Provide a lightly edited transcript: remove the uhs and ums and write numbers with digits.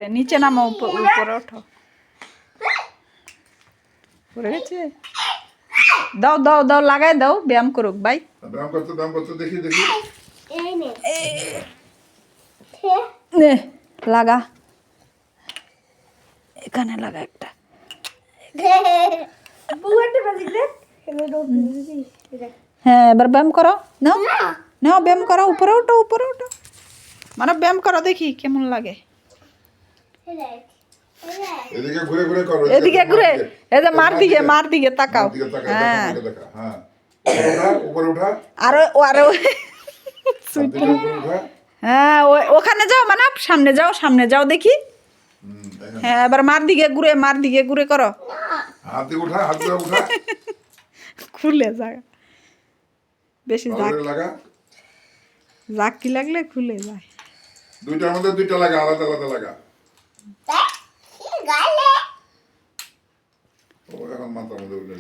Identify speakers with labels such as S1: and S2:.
S1: নিচে নামো, উপরে ওঠো। পড়ে গেছে? দাও দাও দাও, লাগাই দাও, ব্যায়াম করুক ভাই।
S2: ব্যায়াম করতে দেখি দেখি।
S1: নে লাগা, এখানে লাগা একটা। হ্যাঁ, এবার ব্যায়াম করো। নাও নাও, ব্যায়াম করো, উপরে ওঠো, উপরে ওঠো। মানে ব্যায়াম করো, দেখি কেমন লাগে।
S2: এদিকে ঘুরে ঘুরে করো,
S1: এদিকে ঘুরে, এই যে মার দিকে, মার দিকে তাকাও।
S2: দিকে তাকা,
S1: হ্যাঁ,
S2: দেখা হ্যাঁ। উপরে ওঠা।
S1: আরো আরো।
S2: উপরে ওঠা।
S1: হ্যাঁ, ওখানে যাও, মানে সামনে যাও, সামনে যাও দেখি। হ্যাঁ, এবার মার দিকে ঘুরে, মার দিকে ঘুরে করো।
S2: হাত দিয়ে উঠা, হাত দিয়ে উঠা।
S1: খুলে যায়, বেশি
S2: লাগা।
S1: জাকি লাগলে খুলে যায়।
S2: দুইটার মধ্যে দুইটা লাগা, আলাদা আলাদা লাগা। ও এখন মাথার মধ্যে উঠে